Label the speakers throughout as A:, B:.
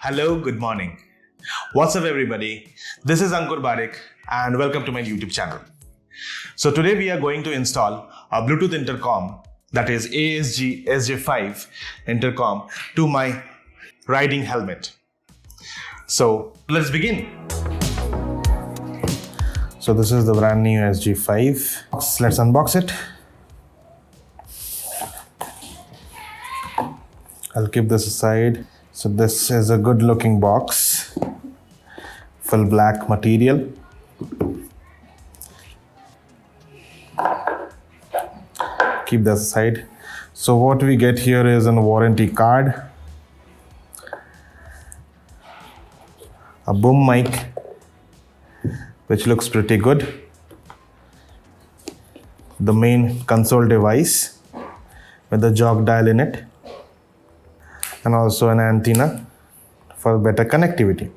A: Hello, good morning. What's up, everybody? This is Ankur Barik, and welcome to my YouTube channel. So today we are going to install a Bluetooth intercom, that is ASG SJ5 intercom, to my riding helmet. So let's begin. So this is the brand new SJ5. Let's unbox it. I'll keep this aside. So this is a good looking box, full black material. Keep that aside. So what we get here is a warranty card, a boom mic, which looks pretty good, the main console device with the jog dial in it, and also an antenna for better connectivity.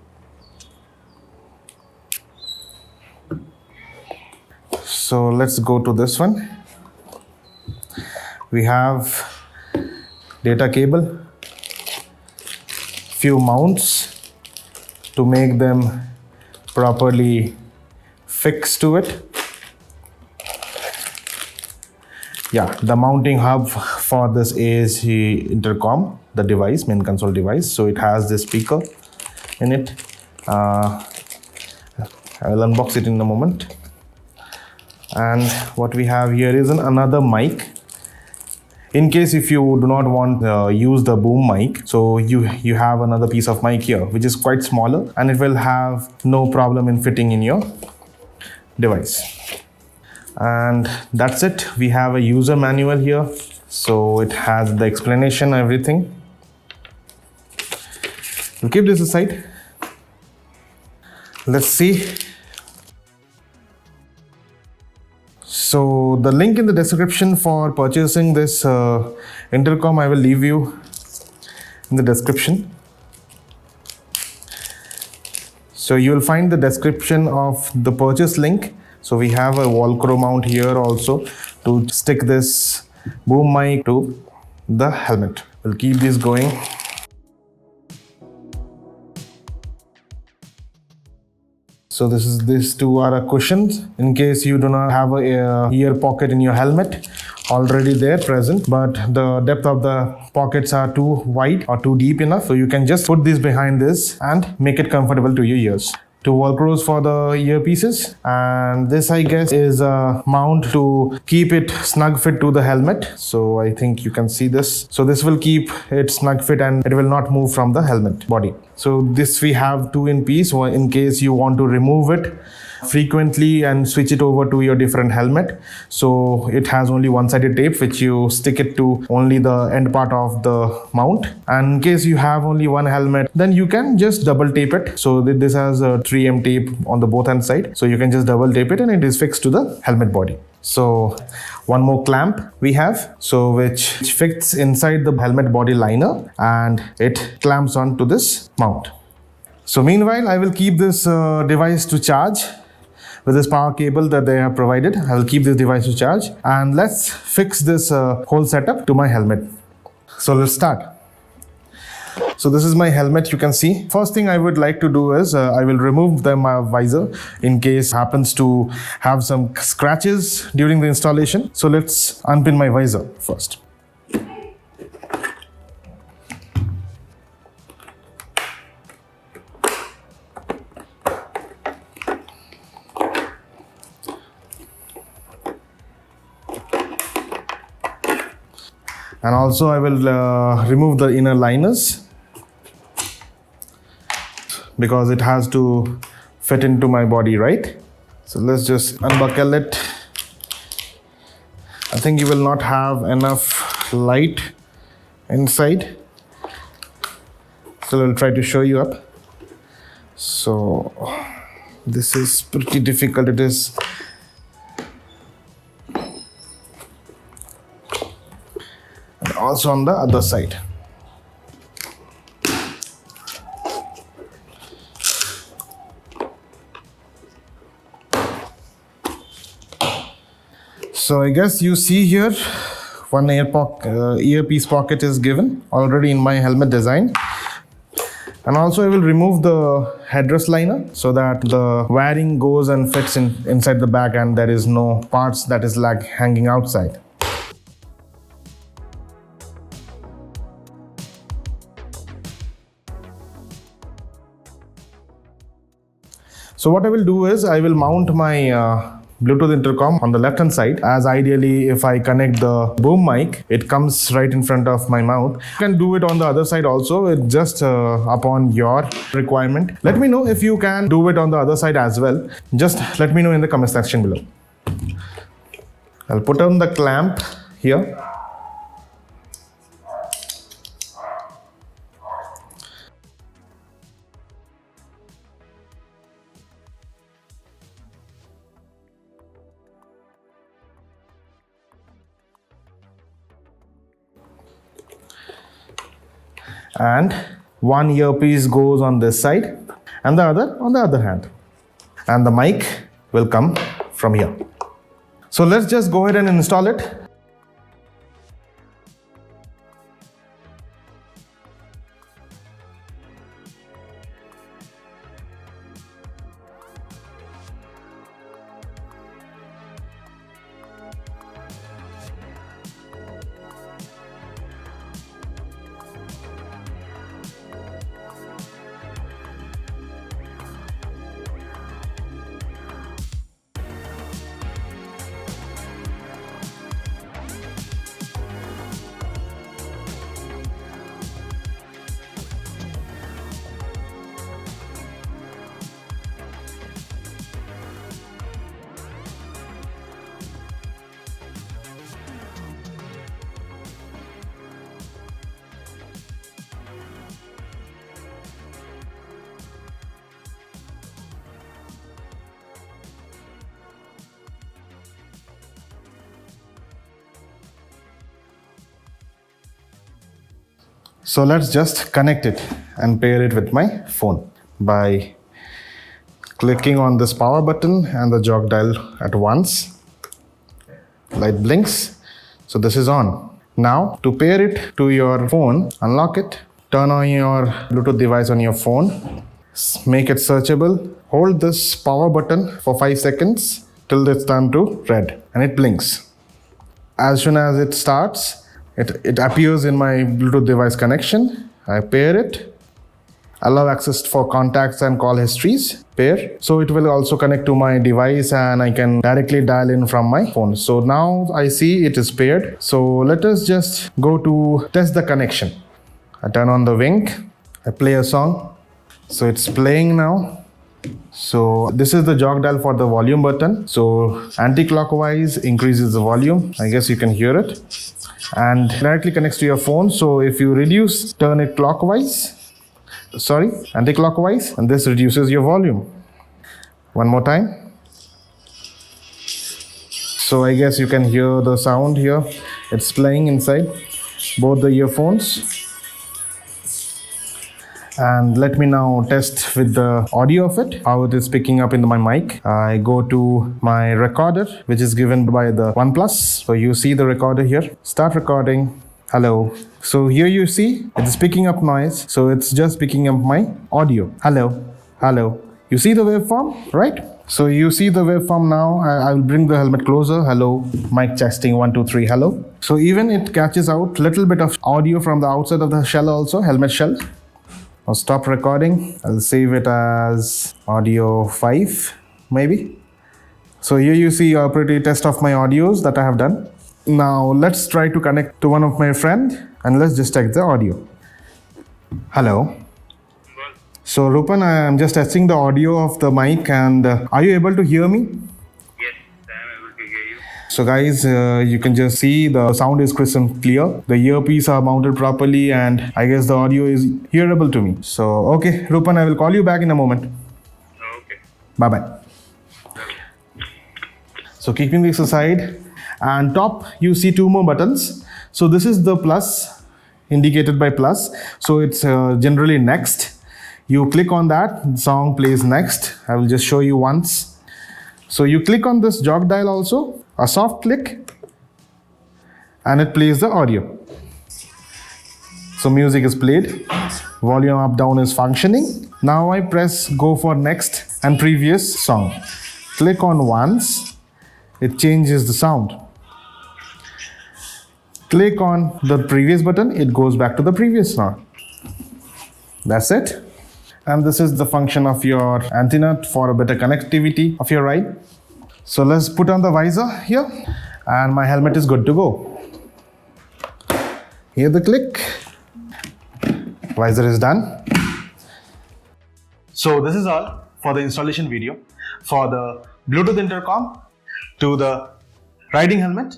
A: So let's go to this one. We have data cable, few mounts to make them properly fixed to it. Yeah, the mounting hub for this ASG intercom, the device, main console device. So it has this speaker in it. I will unbox it in a moment. And what we have here is another mic. In case if you do not want to use the boom mic, so you have another piece of mic here, which is quite smaller, and it will have no problem in fitting in your device. And that's it. We have a user manual here, so it has the explanation, everything. We'll keep this aside. Let's see. So the link in the description for purchasing this intercom, I will leave you in the description. So you will find the description of the purchase link. So we have a Velcro mount here also to stick this boom mic to the helmet. We'll keep this going. So these two are cushions in case you do not have a ear pocket in your helmet already there present, but the depth of the pockets are too wide or too deep enough. So you can just put this behind this and make it comfortable to your ears. Two Velcros for the earpieces, and this I guess is a mount to keep it snug fit to the helmet. So I think you can see this. So this will keep it snug fit and it will not move from the helmet body. So this we have two in piece in case you want to remove it frequently and switch it over to your different helmet. So it has only one-sided tape which you stick it to only the end part of the mount, and in case you have only one helmet, then you can just double tape it. So this has a 3M tape on the both hand side, so you can just double tape it and it is fixed to the helmet body. So one more clamp we have, so which fits inside the helmet body liner and it clamps onto this mount. So meanwhile, I will keep this device to charge with this power cable that they have provided. I will keep this device to charge, and let's fix this whole setup to my helmet. So let's start. So this is my helmet, you can see. First thing I would like to do is I will remove the visor in case happens to have some scratches during the installation. So let's unpin my visor first. And also I will remove the inner liners because it has to fit into my body, right? So let's just unbuckle it. I think you will not have enough light inside, so I'll try to show you up. So this is pretty difficult. It is also on the other side. So I guess you see here one earpiece pocket is given already in my helmet design. And also I will remove the headrest liner so that the wiring goes and fits inside the bag and there is no parts that is like hanging outside. So what I will do is I will mount my Bluetooth intercom on the left hand side, as ideally if I connect the boom mic, it comes right in front of my mouth. You can do it on the other side also, it's just upon your requirement. Let me know if you can do it on the other side as well. Just let me know in the comment section below. I'll put on the clamp here. And one earpiece goes on this side and the other on the other hand. And the mic will come from here. So let's just go ahead and install it. So let's just connect it and pair it with my phone by clicking on this power button and the jog dial at once. Light blinks. So this is on. Now to pair it to your phone, unlock it, turn on your Bluetooth device on your phone, make it searchable, hold this power button for 5 seconds till it's turned to red and it blinks. As soon as it starts, it appears in my Bluetooth device connection. I pair it, allow access for contacts and call histories, pair. So it will also connect to my device and I can directly dial in from my phone. So now I see it is paired. So let us just go to test the connection. I turn on the Wink, I play a song. So it's playing now. So this is the jog dial for the volume button. So anti-clockwise increases the volume. I guess you can hear it. And directly connects to your phone. So if you reduce, turn it anti-clockwise, and this reduces your volume. One more time. So I guess you can hear the sound here. It's playing inside both the earphones. And let me now test with the audio of it, how it is picking up in my mic. I go to my recorder, which is given by the OnePlus. So you see the recorder here. Start recording. Hello. So here you see it is picking up noise. So it's just picking up my audio. Hello. Hello. You see the waveform, right? So you see the waveform now. I will bring the helmet closer. Hello. Mic testing 1, 2, 3. Hello. So even it catches out little bit of audio from the outside of the shell also, helmet shell. I'll stop recording. I'll save it as audio 5 maybe. So here you see a pretty test of my audios that I have done. Now let's try to connect to one of my friend and let's just check the audio. Hello. So Rupan, I am just testing the audio of the mic and are you able to hear me?
B: Yes, I am able to hear you.
A: So guys, you can just see the sound is crisp and clear. The earpiece are mounted properly and I guess the audio is hearable to me. So okay, Rupan, I will call you back in a moment.
B: Okay.
A: Bye-bye. So keeping this aside, and top you see 2 more buttons. So this is the plus, indicated by plus. So it's generally next. You click on that, song plays next. I will just show you once. So you click on this jog dial also, a soft click, and it plays the audio. So music is played. volume up down is functioning. Now I press go for next and previous song. Click on once, it changes the sound. Click on the previous button, it goes back to the previous sound. That's it. And this is the function of your antenna for a better connectivity of your ride. So let's put on the visor here, and my helmet is good to go. Hear the click. Visor is done. So this is all for the installation video for the Bluetooth intercom to the riding helmet.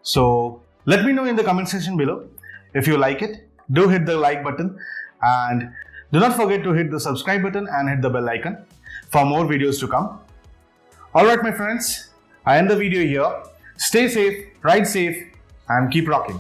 A: So let me know in the comment section below if you like it. Do hit the like button and do not forget to hit the subscribe button and hit the bell icon for more videos to come. Alright my friends, I end the video here. Stay safe, ride safe and keep rocking.